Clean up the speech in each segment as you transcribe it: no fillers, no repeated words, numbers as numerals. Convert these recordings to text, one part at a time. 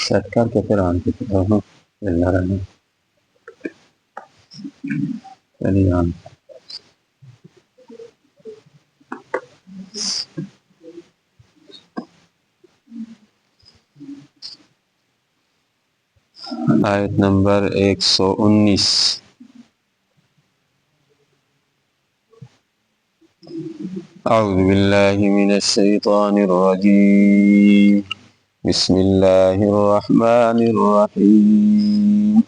Set کر کے پھر آن کے اللہ رہنے چلیے آن آیت نمبر 119. اعوذ باللہ من الشیطان الرجیم بسم اللہ الرحمن الرحیم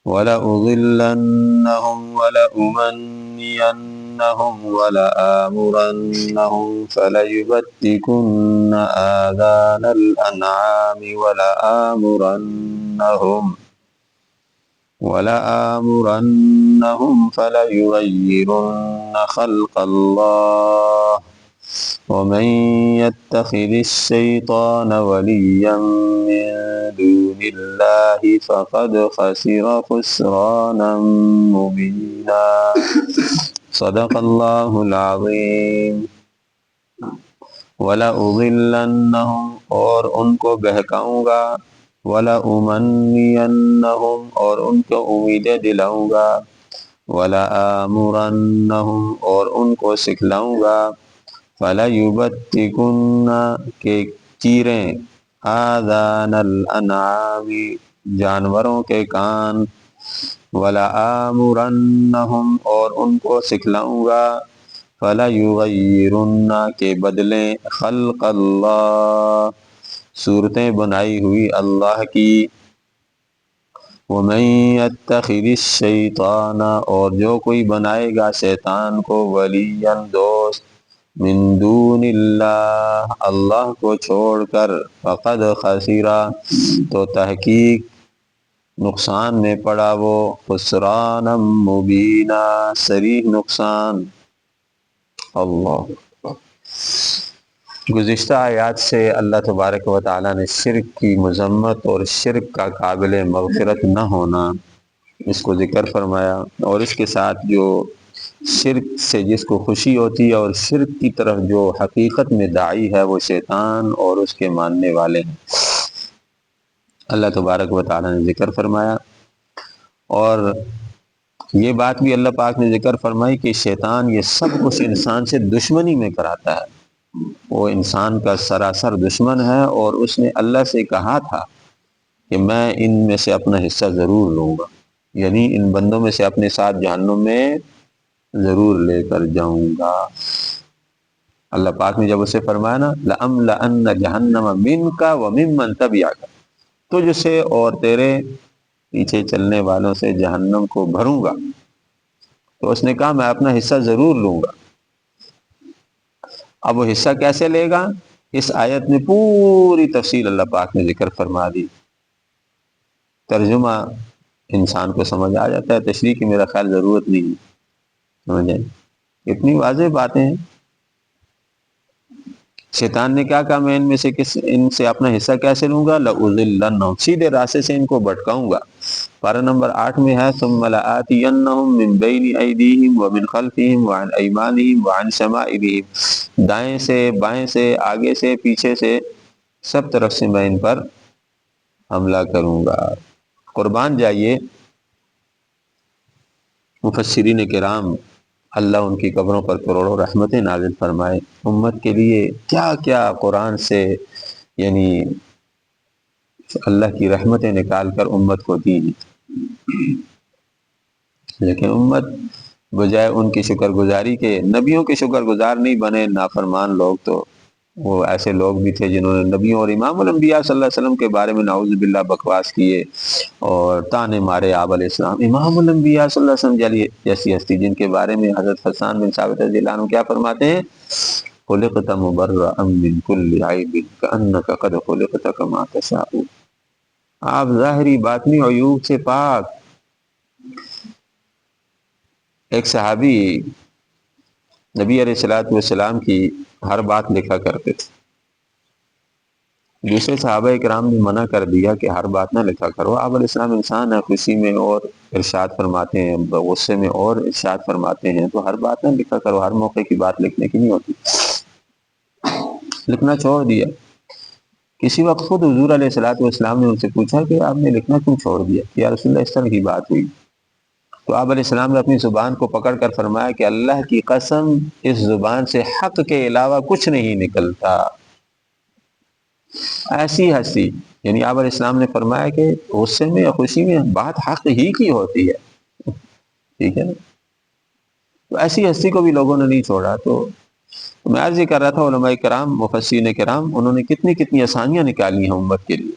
وَلَأُضِلَّنَّهُمْ وَلَأُمَنِّيَنَّهُمْ وَلَآمُرَنَّهُمْ فَلَيُبَتِّكُنَّ آذَانَ الْأَنْعَامِ وَلَآمُرَنَّهُمْ فَلَيُغَيِّرُنَّ خَلْقَ اللَّهِ وَمَنْ يَتَّخِذِ الشَّيْطَانَ وَلِيًّا مِّن دُونِ اللَّهِ فَقَدْ خَسِرَ خُسْرَانًا مُبِينًا. صدق اللہ العظیم. وَلَأُضِلَّنَّهُمْ اور ان کو بہکاؤں گا، وَلَأُمَنِّيَنَّهُمْ اور ان کو امیدیں دلاؤں گا، وَلَآمُرَنَّهُمْ اور ان کو سکھلاؤں گا، فَلَيُبَتِّكُنَّ کہ چیریں، آذان الانعام جانوروں کے کان، وَلَآمُرَنَّهُمْ اور ان کو سکھلاؤں گا، فَلَيُغَيِّرُنَّ کہ بدلیں، خلق اللہ صورتیں بنائی ہوئی اللہ کی، وَمَن يَتَّخِذِ الشَّيْطَانَ اور جو کوئی بنائے گا شیطان کو، وَلِيًّا دوست، من دون اللہ اللہ کو چھوڑ کر، فقد خسرا تو تحقیق نقصان میں پڑا وہ، خسرانا مبینہ صریح نقصان. اللہ گزشتہ آیات سے اللہ تبارک و تعالیٰ نے شرک کی مذمت اور شرک کا قابل مغفرت نہ ہونا اس کو ذکر فرمایا، اور اس کے ساتھ جو شرک سے جس کو خوشی ہوتی ہے اور شرک کی طرف جو حقیقت میں داعی ہے وہ شیطان اور اس کے ماننے والے ہیں، اللہ تبارک و تعالیٰ نے ذکر فرمایا. اور یہ بات بھی اللہ پاک نے ذکر فرمائی کہ شیطان یہ سب کچھ انسان سے دشمنی میں کراتا ہے، وہ انسان کا سراسر دشمن ہے، اور اس نے اللہ سے کہا تھا کہ میں ان میں سے اپنا حصہ ضرور لوں گا، یعنی ان بندوں میں سے اپنے ساتھ جہنم میں ضرور لے کر جاؤں گا. اللہ پاک نے جب اسے فرمایا نا، لَأَمْلَأَنَّ جَهَنَّمَ مِنْكَ وَمِمَّنْ تَبِعَكَ، تجھ سے اور تیرے پیچھے چلنے والوں سے جہنم کو بھروں گا، تو اس نے کہا میں اپنا حصہ ضرور لوں گا. اب وہ حصہ کیسے لے گا؟ اس آیت میں پوری تفصیل اللہ پاک نے ذکر فرما دی. ترجمہ انسان کو سمجھ آ جاتا ہے، تشریح کی میرا خیال ضرورت نہیں ہے، سمجھیں اتنی واضح باتیں ہیں. شیطان نے کیا کہا، میں ان سے اپنا حصہ کیسے لوں گا؟ لَأُضِلَّنَّهُمْ سیدھے راستے سے ان کو بھٹکاؤں گا. پارہ نمبر 8 میں ہے، ثُمَّ لَآتِيَنَّهُمْ مِنْ بَيْنِ أَيْدِيهِمْ وَمِنْ خَلْفِهِمْ وَعَنْ أَيْمَانِهِمْ وَعَنْ شَمَائِلِهِمْ دائیں سے، بائیں سے، آگے سے، پیچھے سے، سب طرف سے میں ان پر حملہ کروں گا. قربان جائیے مفسرین کرام، اللہ ان کی قبروں پر کروڑوں رحمتیں نازل فرمائے، امت کے لیے کیا کیا قرآن سے یعنی اللہ کی رحمتیں نکال کر امت کو دی، لیکن امت بجائے ان کی شکر گزاری کے نبیوں کے شکر گزار نہیں بنے. نافرمان لوگ تو وہ ایسے لوگ بھی تھے جنہوں نے نبیوں اور امام الانبیاء صلی اللہ علیہ وسلم کے بارے میں نعوذ باللہ بکواس کیے اور تانے مارے. آپ علیہ السلام امام الانبیاء صلی اللہ علیہ وسلم جیسی ہستی جن کے بارے میں حضرت حسان بن ثابت رضی اللہ عنہ کیا فرماتے ہیں، خلقت مبرأ من کل عیب کأنک قد خلقت کما تشاء، آپ ظاہری باطنی عیوب سے پاک. ایک صحابی نبی علیہ السلام کی ہر بات لکھا کرتے تھے، دوسرے صحابہ کرام نے منع کر دیا کہ ہر بات نہ لکھا کرو. آپ علیہ السلام انسان ہے، خوشی میں اور ارشاد فرماتے ہیں، غصے میں اور ارشاد فرماتے ہیں، تو ہر بات نہ لکھا کرو، ہر موقع کی بات لکھنے کی نہیں ہوتی. لکھنا چھوڑ دیا. کسی وقت خود حضور علیہ الصلوۃ والسلام نے ان سے پوچھا کہ آپ نے لکھنا کیوں چھوڑ دیا؟ کہ یا رسول اللہ اس طرح کی بات ہوئی. تو آپ علیہ السلام نے اپنی زبان کو پکڑ کر فرمایا کہ اللہ کی قسم اس زبان سے حق کے علاوہ کچھ نہیں نکلتا. ایسی ہستی، یعنی آپ علیہ السلام نے فرمایا کہ غصے میں یا خوشی میں بات حق ہی کی ہوتی ہے. ٹھیک ہے نا؟ تو ایسی ہستی کو بھی لوگوں نے نہیں چھوڑا. تو میں عرض یہ کر رہا تھا، علماء کرام، مفسرین کرام، انہوں نے کتنی کتنی آسانیاں نکالی ہیں امت کے لیے.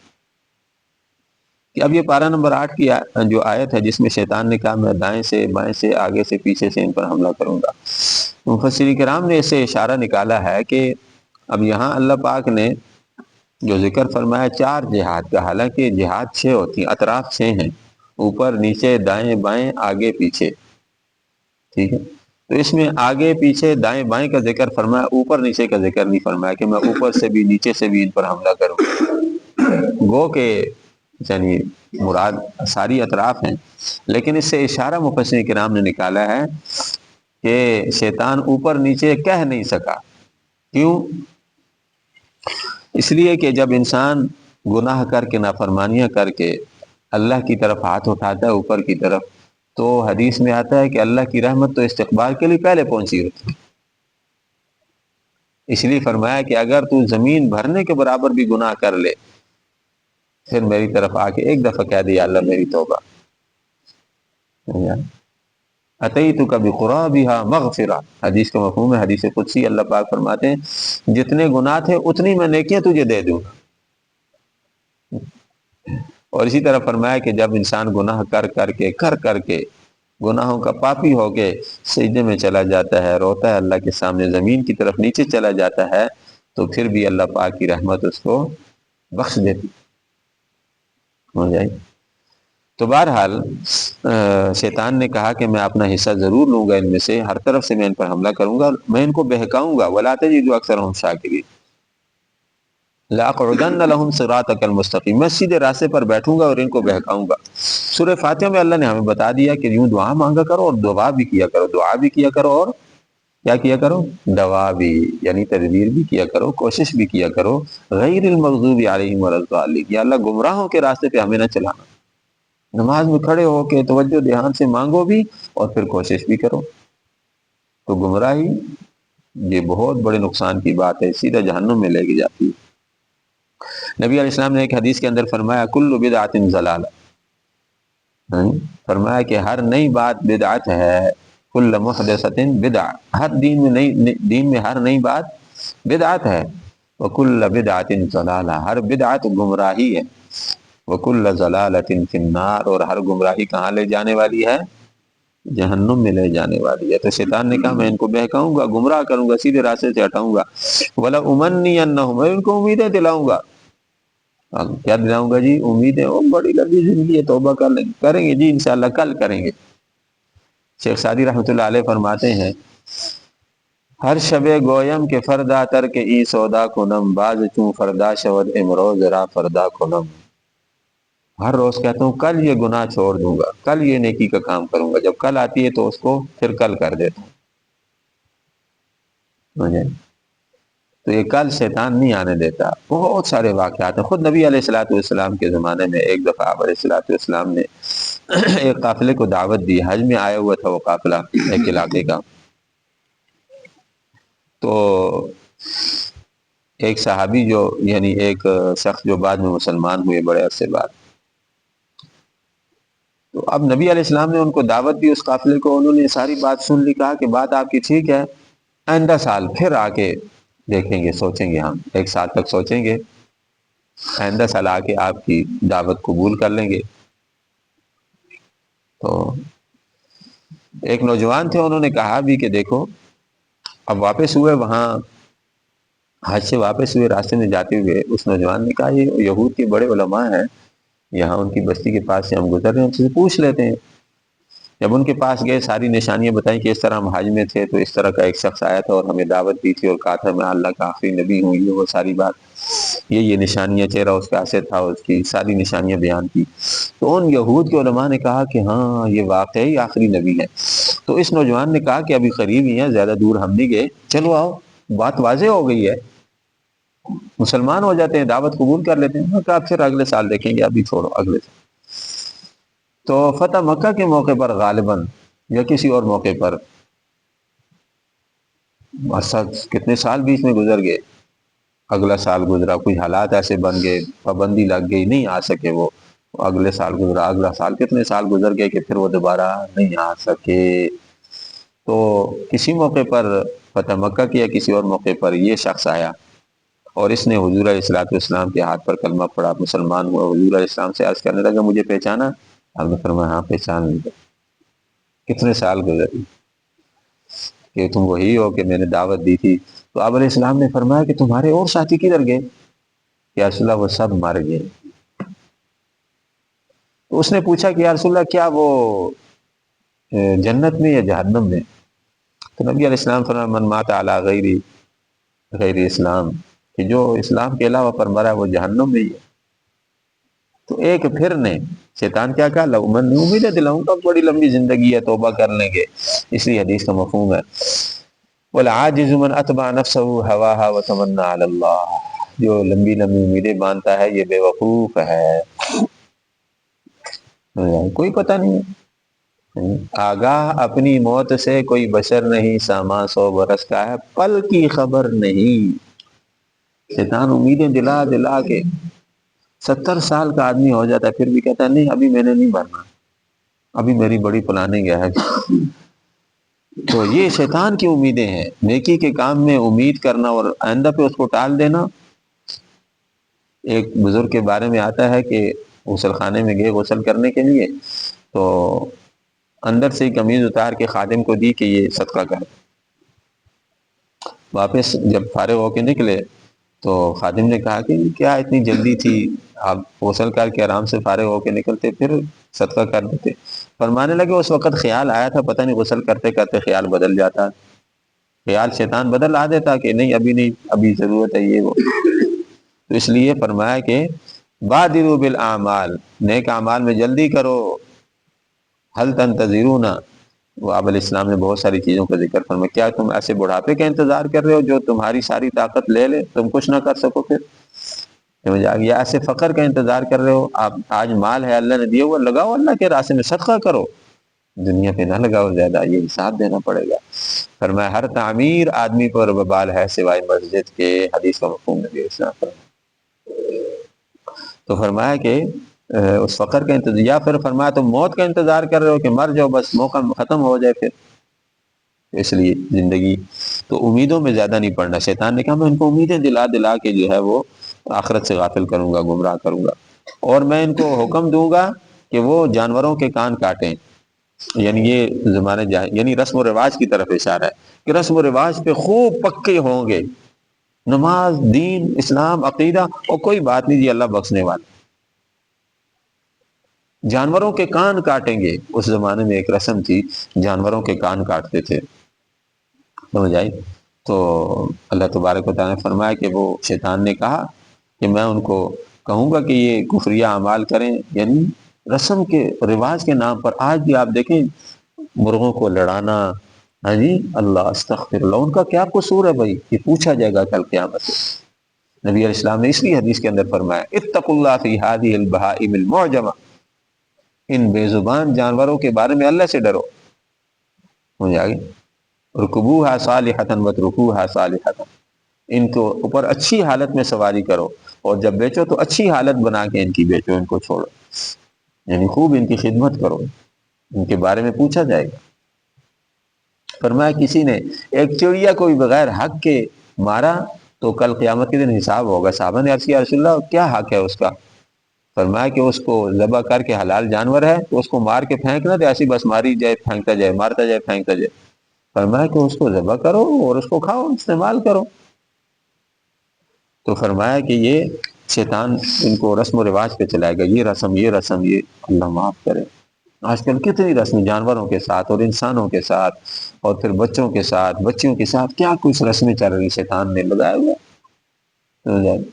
کہ اب یہ پارہ نمبر 8 کی جو آیت ہے جس میں شیطان نے کہا میں دائیں سے بائیں سے آگے سے پیچھے سے ان پر حملہ کروں گا، مفسرین کرام نے اس سے اشارہ نکالا ہے کہ اب یہاں اللہ پاک نے جو ذکر فرمایا 4 جہاد کا، حالانکہ جہاد 6 ہوتی ہیں، اطراف 6 ہیں، اوپر نیچے دائیں بائیں آگے پیچھے. ٹھیک ہے، تو اس میں آگے پیچھے دائیں بائیں کا ذکر فرمایا، اوپر نیچے کا ذکر نہیں فرمایا کہ میں اوپر سے بھی نیچے سے بھی ان پر حملہ کروں. گو کہ یعنی مراد ساری اطراف ہیں، لیکن اس سے اشارہ مفسرین کرام نے نکالا ہے کہ شیطان اوپر نیچے کہہ نہیں سکا. کیوں؟ اس لیے کہ جب انسان گناہ کر کے، نافرمانیاں کر کے اللہ کی طرف ہاتھ اٹھاتا ہے اوپر کی طرف، تو حدیث میں آتا ہے کہ اللہ کی رحمت تو استقبال کے لیے پہلے پہنچی ہوتی. اس لیے فرمایا کہ اگر تو زمین بھرنے کے برابر بھی گناہ کر لے، پھر میری طرف آ کے ایک دفعہ کہہ دیا اللہ میری توبہ. اتیتک بقرابها مغفرہ، حدیث کا مفہوم ہے، حدیث قدسی. اللہ پاک فرماتے ہیں جتنے گناہ تھے اتنی میں نیکیاں تجھے دے دوں. اور اسی طرح فرمایا کہ جب انسان گناہ کر کے گناہوں کا پاپی ہو کے سجدے میں چلا جاتا ہے، روتا ہے اللہ کے سامنے، زمین کی طرف نیچے چلا جاتا ہے، تو پھر بھی اللہ پاک کی رحمت اس کو بخش دیتی ہو جائے. تو بہرحال شیطان نے کہا کہ میں اپنا حصہ ضرور لوں گا ان میں سے، ہر طرف سے میں ان پر حملہ کروں گا، میں ان کو بہکاؤں گا. وَلَا تَجِدُ أَكْثَرَهُمْ شَاكِرِينَ لَأَقْعُدَنَّ لَهُمْ صِرَاطَكَ الْمُسْتَقِيمَ، میں سیدھے راستے پر بیٹھوں گا اور ان کو بہکاؤں گا. سورہ فاتحہ میں اللہ نے ہمیں بتا دیا کہ یوں دعا مانگا کرو اور دعا بھی کیا کرو، دعا بھی کیا کرو اور کیا کیا کرو؟ دعا بھی، یعنی تدبیر بھی کیا کرو، کوشش بھی کیا کرو. غیر المغضوب علیہم ولا الضالین، یا اللہ گمراہوں کے راستے پہ ہمیں نہ چلانا. نماز میں کھڑے ہو کے توجہ دھیان سے مانگو بھی اور پھر کوشش بھی کرو. تو گمراہی یہ بہت بڑے نقصان کی بات ہے، سیدھا جہنم میں لے کے جاتی ہے. نبی علیہ السلام نے ایک حدیث کے اندر فرمایا کل بدعت ضلالہ، فرمایا کہ ہر نئی بات بدعت ہے. کل محدثۃ بدعہ، ہر دین میں ہر نئی بات بدعت ہے. وکل بدعت ضلالہ، ہر بدعت گمراہی ہے. وکل ضلالۃ فی النار، اور ہر گمراہی کہاں لے جانے والی ہے؟ جہنم میں لے جانے والی ہے. تو شیطان نے کہا میں ان کو بہکاؤں گا، گمراہ کروں گا، سیدھے راستے سے ہٹاؤں گا. وَلَأُمَنِّيَنَّهُمْ، میں ان کو امیدیں دلاؤں گا. کیا دلاؤں گا جی؟ امیدیں. وہ بڑی لمبی زندگی ہے، توبہ کریں گے جی انشاءاللہ، کل کریں گے. شیخ سعدی رحمۃ اللہ علیہ فرماتے ہیں ہر شب گویم کے فردا تر کے ای سودا کنم، باز چون فردا شود امروز را فردا کنم. ہر روز کہتا ہوں کل یہ گناہ چھوڑ دوں گا، کل یہ نیکی کا کام کروں گا. جب کل آتی ہے تو اس کو پھر کل کر دیتا ہوں. تو یہ کل شیطان نہیں آنے دیتا. بہت سارے واقعات ہیں. خود نبی علیہ الصلوۃ والسلام کے زمانے میں ایک دفعہ آپ علیہ الصلوۃ والسلام نے ایک قافلے کو دعوت دی. حج میں آیا ہوا تھا وہ قافلہ ایک علاقے کا. تو ایک صحابی جو یعنی ایک شخص جو بعد میں مسلمان ہوئے بڑے عرصے بعد، تو اب نبی علیہ السلام نے ان کو دعوت دی اس قافلے کو. انہوں نے ساری بات سن لی، کہا کہ بات آپ کی ٹھیک ہے، آئندہ سال پھر آ کے دیکھیں گے، سوچیں گے، ہم 1 سال تک سوچیں گے، آئندہ سال آ کے آپ کی دعوت قبول کر لیں گے. تو ایک نوجوان تھے، انہوں نے کہا بھی کہ دیکھو، اب واپس ہوئے، وہاں حج سے واپس ہوئے، راستے میں جاتے ہوئے اس نوجوان نے کہا یہ یہود کے بڑے علماء ہیں، یہاں ان کی بستی کے پاس سے ہم گزر رہے ہیں، ان سے پوچھ لیتے ہیں. جب ان کے پاس گئے، ساری نشانیاں بتائیں کہ اس طرح ہم حج میں تھے تو اس طرح کا ایک شخص آیا تھا اور ہمیں دعوت دی تھی اور کہا تھا میں اللہ کا آخری نبی ہوں، یہ وہ ساری بات، یہ نشانیاں، چہرہ اس کا ایسے تھا، اس کی ساری نشانیاں بیان کی. تو ان یہود کے علماء نے کہا کہ ہاں یہ واقعی آخری نبی ہے. تو اس نوجوان نے کہا کہ ابھی قریب ہی ہیں، زیادہ دور ہم نہیں گئے، چلو آؤ، بات واضح ہو گئی ہے. مسلمان ہو جاتے ہیں، دعوت قبول کر لیتے ہیں، کہا پھر اگلے سال دیکھیں گے، ابھی چھوڑو اگلے سال۔ تو فتح مکہ کے موقع پر غالباً یا کسی اور موقع پر کتنے سال بیچ میں گزر گئے، اگلا سال گزرا، کوئی حالات ایسے بن گئے، پابندی لگ گئی، نہیں آ سکے وہ، اگلے سال گزرا، اگلا سال، کتنے سال گزر گئے کہ پھر وہ دوبارہ نہیں آ سکے۔ تو کسی موقع پر فتح مکہ کیا، کسی اور موقع پر یہ شخص آیا اور اس نے حضور علیہ الصلوۃ والسلام کے ہاتھ پر کلمہ پڑھا، مسلمان ہوا، حضور علیہ السلام سے عرض کرنے لگا مجھے پہچانا؟ آپ نے فرمایا ہاں پہچان لیا۔ کتنے سال گزری کہ تم وہی ہو کہ میں نے دعوت دی تھی؟ تو آپ علیہ السلام نے فرمایا کہ تمہارے اور ساتھی کدھر گئے؟ یا رسول اللہ وہ سب مر گئے۔ تو اس نے پوچھا کہ یا رسول اللہ کیا وہ جنت میں یا جہنم میں؟ تو نبی علیہ السلام فرمایا من مات علی غیر اسلام، کہ جو اسلام کے علاوہ پر مرا وہ جہنم میں ہی ہے۔ تو ایک پھر نے شیطان کیا کہا، من امید دلاؤں گا بڑی لمبی زندگی ہے، توبہ کر لیں گے، اس لیے حدیث کا مفہوم ہے والعاجز من اتبع نفسه هواها وتمنى على الله، جو لمبی لمبی امیدیں باندھتا ہے یہ بے وقوف ہے، کوئی پتہ نہیں ہے، آگاہ اپنی موت سے کوئی بشر نہیں، ساما 100 برس کا ہے، پل کی خبر نہیں۔ شیطان امیدیں دلا دلا کے 70 سال کا آدمی ہو جاتا ہے، پھر بھی کہتا ہے نہیں ابھی میں نے نہیں مرنا، ابھی میری بڑی پلاننگ ہے۔ تو یہ شیطان کی امیدیں ہیں، نیکی کے کام میں امید کرنا اور آئندہ پہ اس کو ٹال دینا۔ ایک بزرگ کے بارے میں آتا ہے کہ غسل خانے میں گئے غسل کرنے کے لیے، تو اندر سے ہی قمیض اتار کے خادم کو دی کہ یہ صدقہ کر۔ واپس جب فارغ ہو کے نکلے تو خادم نے کہا کہ کیا اتنی جلدی تھی، آپ غسل کر کے آرام سے فارغ ہو کے نکلتے پھر صدقہ کر دیتے۔ فرمانے لگے اس وقت خیال آیا تھا، پتہ نہیں غسل کرتے کرتے خیال بدل جاتا، خیال شیطان بدل آ دیتا کہ نہیں ابھی نہیں، ابھی ضرورت ہے یہ وہ۔ تو اس لیے فرمایا کہ بادروا بالاعمال، نیک اعمال میں جلدی کرو، حل تنتظرون، وہ آپ علیہ السلام نے بہت ساری چیزوں کا ذکر فرمایا، کیا تم ایسے بڑھاپے کا انتظار کر رہے ہو جو تمہاری ساری طاقت لے لے، تم کچھ نہ کر سکو؟ پھر سمجھ آ گیا، ایسے فقر کا انتظار کر رہے ہو؟ آپ آج مال ہے اللہ نے دیا ہوا، لگاؤ اللہ کے راستے میں، صدقہ کرو، دنیا پہ نہ لگاؤ زیادہ، یہ حساب دینا پڑے گا۔ فرمایا ہر تعمیر آدمی پر وبال ہے سوائے مسجد کے، حدیث کا مفہوم نبی اسلام فرمایا۔ تو فرمایا کہ اس فقر کا انتظار، یا پھر فرمایا تم موت کا انتظار کر رہے ہو کہ مر جاؤ بس موقع ختم ہو جائے، پھر اس لیے زندگی تو امیدوں میں زیادہ نہیں پڑنا۔ شیطان نے کہا میں ان کو امیدیں دلا دلا کے جو ہے وہ آخرت سے غافل کروں گا، گمراہ کروں گا، اور میں ان کو حکم دوں گا کہ وہ جانوروں کے کان کاٹیں، یعنی یہ زمانے یعنی رسم و رواج کی طرف اشارہ ہے کہ رسم و رواج پہ خوب پکے ہوں گے، نماز، دین، اسلام، عقیدہ، اور کوئی بات نہیں جی اللہ بخشنے والا، جانوروں کے کان کاٹیں گے۔ اس زمانے میں ایک رسم تھی، جانوروں کے کان کاٹتے تھے، سمجھ آئی؟ تو اللہ تبارک و تعالیٰ نے فرمایا کہ وہ شیطان نے کہا کہ میں ان کو کہوں گا کہ یہ کفریہ اعمال کریں، یعنی رسم کے رواج کے نام پر آج بھی آپ دیکھیں مرغوں کو لڑانا، ہاں جی اللہ استغفر اللہ، ان کا کیا قصور ہے بھائی؟ یہ پوچھا جائے گا کل قیامت میں۔ نبی علیہ السلام نے اس لیے حدیث کے اندر فرمایا اتقوا اللہ فی ہذہ البہائم المعجمہ، ان بے زبان جانوروں کے بارے میں اللہ سے ڈرو، سمجھ آ گئی؟ رکبوہا صالحۃ واترکوہا صالحۃ، ان کو اوپر اچھی حالت میں سواری کرو، اور جب بیچو تو اچھی حالت بنا کے ان کی بیچو، ان کو چھوڑو، یعنی خوب ان کی خدمت کرو، ان کے بارے میں پوچھا جائے گا۔ فرمایا کسی نے ایک چڑیا کو بھی بغیر حق کے مارا تو کل قیامت کے دن حساب ہوگا۔ صحابہ نے عرض کیا رسول اللہ کیا حق ہے اس کا؟ فرمایا کہ اس کو ذبح کر کے، حلال جانور ہے تو اس کو مار کے پھینک نہ دے، ایسی بس ماری جائے پھینکتا جائے، مارتا جائے پھینکتا جائے۔ فرمایا کہ اس کو ذبح کرو اور اس کو کھاؤ، استعمال کرو۔ تو فرمایا کہ یہ شیطان ان کو رسم و رواج پہ چلائے گا، یہ رسم یہ رسم، یہ اللہ معاف کرے۔ آج کل کتنی رسم جانوروں کے ساتھ اور انسانوں کے ساتھ، اور پھر بچوں کے ساتھ، بچیوں کے ساتھ، کیا کچھ رسمیں چل رہی شیطان نے لگایا ہوا۔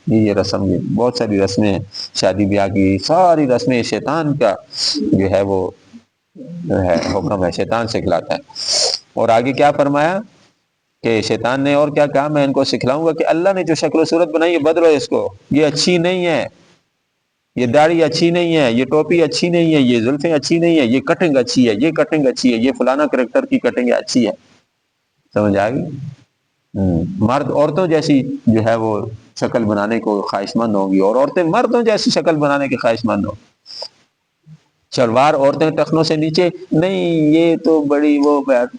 یہ رسم، یہ بہت ساری رسمیں ہیں، شادی بیاہ کی ساری رسمیں شیطان کا جو ہے وہ ہے حکم ہے، شیطان سے کھلاتا ہے۔ اور آگے کیا فرمایا کہ شیطان نے اور کیا کہا، میں ان کو سکھلاؤں گا کہ اللہ نے جو شکل و صورت بنائی ہے بدلو اس کو، یہ اچھی نہیں ہے، یہ داڑھی اچھی نہیں ہے، یہ ٹوپی اچھی نہیں ہے، یہ زلفیں اچھی نہیں ہے، یہ کٹنگ اچھی ہے، یہ کٹنگ اچھی ہے، یہ فلانا کریکٹر کی کٹنگ اچھی ہے. سمجھ آ گئی؟ مرد عورتوں جیسی جو ہے وہ شکل بنانے کو خواہش مند ہوں گی، اور عورتیں مردوں جیسی شکل بنانے کی خواہش مند ہوں. شلوار عورتیں ٹخنوں سے نیچے نہیں، یہ تو بڑی وہ بات.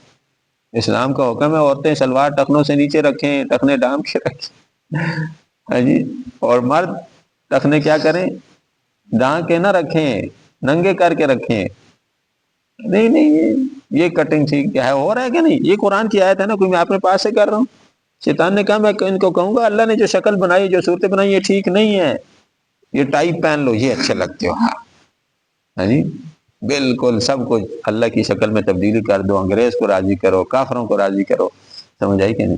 اسلام کا حکم ہے عورتیں شلوار ٹخنوں سے نیچے رکھیں، ٹخنے ڈام کے رکھیں. ہاں جی. اور مرد ٹخنے کیا کریں، ڈان کے نہ رکھیں، ننگے کر کے رکھیں. نہیں نہیں، یہ کٹنگ ٹھیک کیا ہے، ہو رہا ہے کہ نہیں؟ یہ قرآن کی آیت ہے نا، کوئی میں اپنے پاس سے کر رہا ہوں. شیطان نے کہا میں ان کو کہوں گا اللہ نے جو شکل بنائی، جو صورتیں بنائی، یہ ٹھیک نہیں ہے، یہ ٹائپ پہن لو، یہ اچھے لگتے ہو. ہاں جی. بالکل سب کچھ اللہ کی شکل میں تبدیلی کر دو، انگریز کو راضی کرو، کافروں کو راضی کرو. سمجھ آئی کہ نہیں؟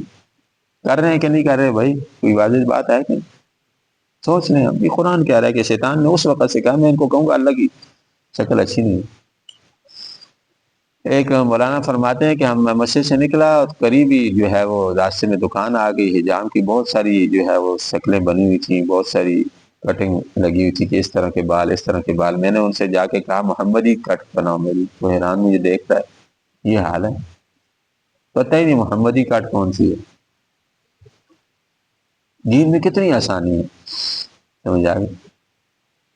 کر رہے ہیں کہ نہیں کر رہے بھائی؟ کوئی واضح بات ہے کہ نہیں؟ سوچ لیں. اب یہ قرآن کہہ رہا ہے کہ شیطان نے اس وقت سے کہا میں ان کو کہوں گا اللہ کی شکل اچھی نہیں. ایک مولانا فرماتے ہیں کہ ہم مسجد سے نکلا، قریب ہی جو ہے وہ راستے میں دکان آ گئی، حجام کی بہت ساری جو ہے وہ شکلیں بنی ہوئی تھیں، بہت ساری کٹنگ لگی ہوئی تھی کہ اس طرح کے بال، اس طرح کے بال. میں نے ان سے جا کے کہا محمدی کٹ بناؤ میری. وہ حیران مجھے دیکھتا ہے، یہ حال ہے، پتہ ہی نہیں محمدی کٹ کون سی ہے. دین میں کتنی آسانی ہے، سمجھ آ گئی؟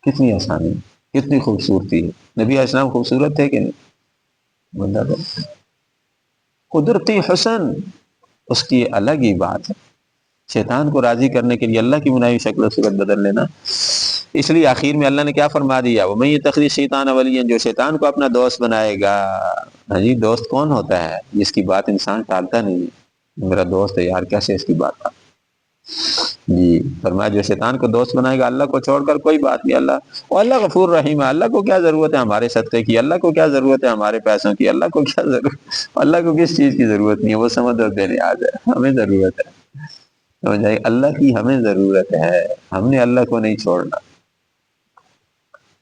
کتنی آسانی ہے، کتنی خوبصورتی ہے. نبی علیہ السلام خوبصورت تھے کہ نہیں؟ بندہ تو قدرتی حسن اس کی الگ ہی بات ہے. شیطان کو راضی کرنے کے لیے اللہ کی بنائی شکل و صورت بدل لینا. اس لیے آخر میں اللہ نے کیا فرما دیا، وَمَن يَتَّخِذِ الشَّيْطَانَ وَلِيًّا، جو شیطان کو اپنا دوست بنائے گا. ہاں جی. دوست کون ہوتا ہے جس کی بات انسان ٹالتا نہیں ہے، میرا دوست ہے یار، کیسے اس کی بات ٹال. جی. فرمایا جو شیطان کو دوست بنائے گا اللہ کو چھوڑ کر، کوئی بات نہیں، اللہ غفور رحیم ہے. اللہ کو کیا ضرورت ہے ہمارے صدقے کی، اللہ کو کیا ضرورت ہے ہمارے پیسوں کی، اللہ کو کیا ضرورت، اللہ کو کس چیز کی ضرورت نہیں ہے. وہ سمجھ بے نیاز ہے، ہمیں ضرورت ہے. سمجھ آئی؟ اللہ کی ہمیں ضرورت ہے، ہم نے اللہ کو نہیں چھوڑنا.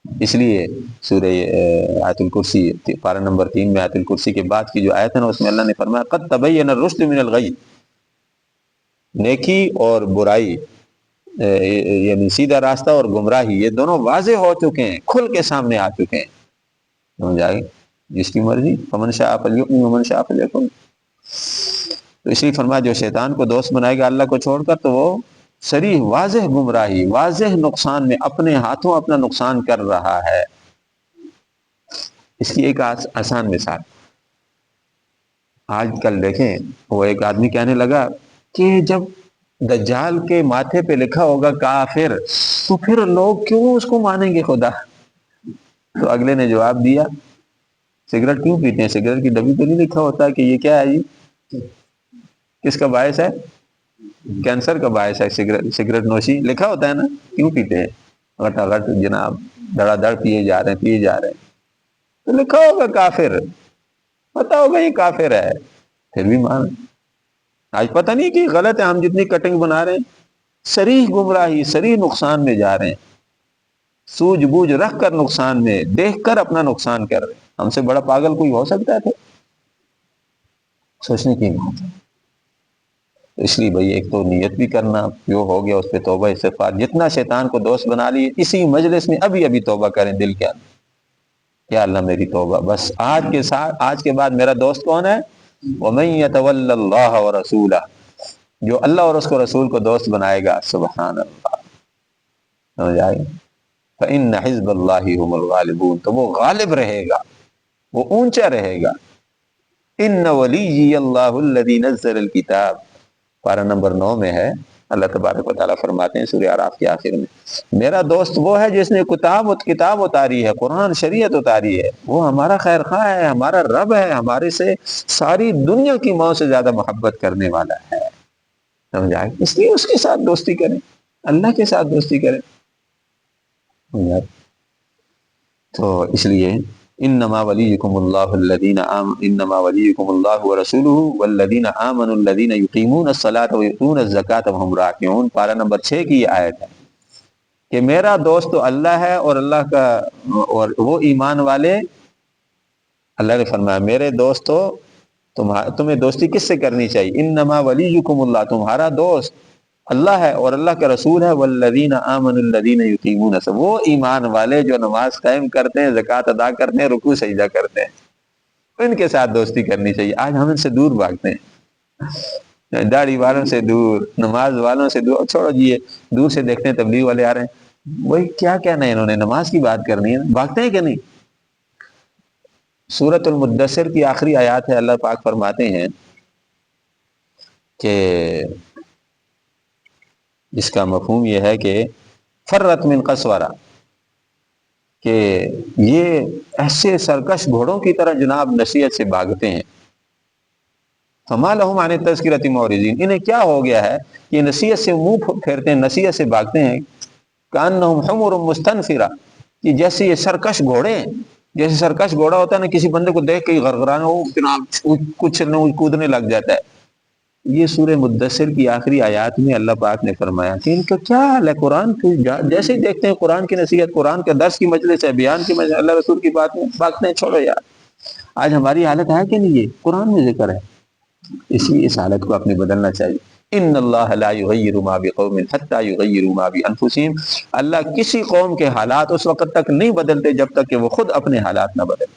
اس لیے سورہ آیت الکرسی پارہ نمبر 3 میں آیت الکرسی کے بعد کی جو آیت ہے نا، اس میں اللہ نے فرمایا قد تبین الرشد من الغی، نیکی اور برائی یعنی سیدھا راستہ اور گمراہی، یہ دونوں واضح ہو چکے ہیں، کھل کے سامنے آ چکے ہیں. سمجھ آئے؟ جس کی مرضی، فمن شاء فلیؤمن ومن شاء فلیکفر. تو اس لیے فرمایا جو شیطان کو دوست بنائے گا اللہ کو چھوڑ کر، تو وہ صریح واضح گمراہی، واضح نقصان میں اپنے ہاتھوں اپنا نقصان کر رہا ہے. اس کی ایک آسان مثال آج کل دیکھیں، وہ ایک آدمی کہنے لگا کہ جب دجال کے ماتھے پہ لکھا ہوگا کافر، تو پھر لوگ کیوں اس کو مانیں گے خدا؟ تو اگلے نے جواب دیا سگریٹ کیوں پیتے ہیں، سگریٹ کی ڈبی پہ نہیں لکھا ہوتا کہ یہ کیا ہے جی، کس کا باعث ہے، کینسر کا باعث ہے، سگریٹ نوشی لکھا ہوتا ہے نا، کیوں پیتے ہیں غٹا غٹ جناب، دڑا دڑ پیے جا رہے ہیں. تو لکھا ہوگا کافر، پتا ہوگا یہ کافر ہے، پھر بھی مان. آج پتہ نہیں کہ غلط ہے، ہم جتنی کٹنگ بنا رہے ہیں صریح گمراہی، صریح نقصان میں جا رہے ہیں، سوجھ بوجھ رکھ کر نقصان میں، دیکھ کر اپنا نقصان کر رہے ہیں. ہم سے بڑا پاگل کوئی ہو سکتا ہے؟ تو سوچنے کی بات ہے. اس لیے بھائی ایک تو نیت بھی کرنا، جو ہو گیا اس پہ توبہ استغفار. جتنا شیطان کو دوست بنا لیے اسی مجلس میں ابھی توبہ کریں دل کے اندر، یا اللہ میری توبہ، بس آج کے بعد میرا دوست کون ہے؟ وَمَن يَتَوَلَّ اللَّهَ وَرَسُولَهُ، جو اللہ اور اس کو رسول کو دوست بنائے گا. سبحان اللہ. سمجھ آئے؟ فَإِنَّ حِزْبَ اللَّهِ هُمُ الْغَالِبُونَ، تو وہ غالب رہے گا، وہ اونچا رہے گا. إِنَّ وَلِيِّيَ اللَّهُ الَّذِي نَزَّلَ الْكِتَابَ، پارہ نمبر 9 میں ہے. اللہ تبارک و تعالیٰ فرماتے ہیں سورہ اعراف کے آخر میں، میرا دوست وہ ہے جس نے کتاب اتاری ہے، قرآن شریعت اتاری ہے. وہ ہمارا خیر خواہ ہے، ہمارا رب ہے، ہمارے سے ساری دنیا کی ماں سے زیادہ محبت کرنے والا ہے. سمجھ آئے؟ اس لیے اس کے ساتھ دوستی کریں، اللہ کے ساتھ دوستی کریں. تو اس لیے انما ولیکم اللہ الذین انما ولیکم اللہ ورسولہ والذین آمنوا الذین یقیمون الصلاۃ ویؤتون الزکاۃ وهم راکعون. پارہ نمبر 6 کی یہ آیت ہے کہ میرا دوست تو اللہ ہے اور اللہ کا، اور وہ ایمان والے. اللہ نے فرمایا میرے دوستو تمہیں دوستی کس سے کرنی چاہیے؟ انما ولیکم اللہ، تمہارا دوست اللہ ہے اور اللہ کا رسول ہے، والذین آمنوا الذین یقیمون الصلاۃ، وہ ایمان والے جو نماز قائم کرتے ہیں، زکوٰۃ ادا کرتے ہیں، رکوع سجدہ کرتے ہیں، ان کے ساتھ دوستی کرنی چاہیے۔ آج ہم ان سے دور بھاگتے ہیں، داڑھی والوں سے دور، نماز والوں سے دور، چھوڑو جی یہ دور سے دیکھتے ہیں تبلیغ والے آ رہے ہیں، وہی کیا کہنا ہے انہوں نے، نماز کی بات کرنی ہے، بھاگتے ہیں کہ نہیں؟ سورۃ المدثر کی آخری آیات ہے، اللہ پاک فرماتے ہیں کہ اس کا مفہوم یہ ہے کہ فرت من قسورہ، کہ یہ ایسے سرکش گھوڑوں کی طرح جناب نصیحت سے بھاگتے ہیں۔ فما لہم عن التذکرۃ معرضین، انہیں کیا ہو گیا ہے کہ نصیحت سے منہ پھیرتے ہیں، نصیحت سے بھاگتے ہیں، کأنہم حمر مستنفرہ، کہ جیسے یہ سرکش گھوڑے ہیں، جیسے سرکش گھوڑا ہوتا ہے نا، کسی بندے کو دیکھ کے غرغرانا ہو جناب کچھ نہ کودنے لگ جاتا ہے۔ یہ سورہ مدثر کی آخری آیات میں اللہ پاک نے فرمایا کہ ان کا کیا حال ہے، قرآن کی جیسے ہی دیکھتے ہیں قرآن کی نصیحت، قرآن کے درس کی مجلس ہے، بیان کی مجلس، اللہ رسول کی بات میں بھاگتے ہیں، چھوڑو یار۔ آج ہماری حالت ہے کہ نہیں؟ یہ قرآن میں ذکر ہے، اس لیے اس حالت کو اپنے بدلنا چاہیے۔ ان اللہ لا یغیر ما بقوم حتی یغیروا ما بانفسہم، اللہ کسی قوم کے حالات اس وقت تک نہیں بدلتے جب تک کہ وہ خود اپنے حالات نہ بدلیں،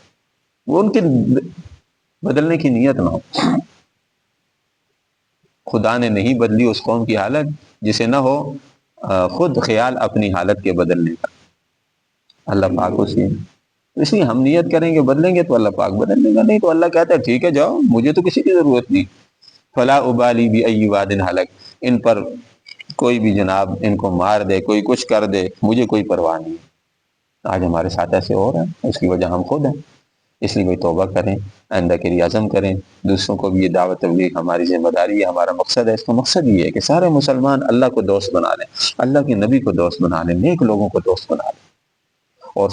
وہ ان کی بدلنے کی نیت نہ ہو۔ خدا نے نہیں بدلی اس قوم کی حالت جسے نہ ہو خود خیال اپنی حالت کے بدلنے کا۔ اللہ پاک اس لیے ہم نیت کریں گے بدلیں گے تو اللہ پاک بدل دے گا، نہیں تو اللہ کہتا ہے ٹھیک ہے جاؤ، مجھے تو کسی کی ضرورت نہیں۔ فلا ابالی بأی واد ہلک، ان پر کوئی بھی جناب ان کو مار دے، کوئی کچھ کر دے، مجھے کوئی پرواہ نہیں۔ آج ہمارے ساتھ ایسے ہو رہا ہے، اس کی وجہ ہم خود ہیں، اس لیے بھائی توبہ کریں، آئندہ کے لیے عزم کریں، دوسروں کو بھی یہ دعوت تبلیغ ہماری ذمہ داری ہے، ہمارا مقصد ہے۔ اس کا مقصد یہ ہے کہ سارے مسلمان اللہ کو دوست بنا لیں، اللہ کے نبی کو دوست بنا لیں، نیک لوگوں کو دوست بنا لیں۔ اور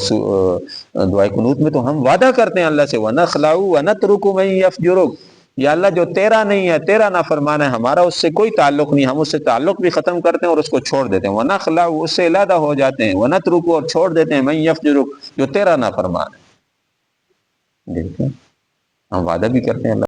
دعائے قنوت میں تو ہم وعدہ کرتے ہیں اللہ سے، وَنَخْلَعُ وَنَتْرُكُ مَن يَفْجُرُكَ، یا اللہ جو تیرا نہیں ہے، تیرا نافرمان ہے، ہمارا اس سے کوئی تعلق نہیں، ہم اس سے تعلق بھی ختم کرتے ہیں اور اس کو چھوڑ دیتے ہیں۔ وَنَخْلَعُ، اس سے علیحدہ ہو جاتے ہیں، وَنَتْرُكُ، اور چھوڑ دیتے ہیں، مَن يَفْجُرُكَ، جو تیرا نافرمان ہے۔ دیکھیں ہم وعدہ بھی کرتے ہیں اللہ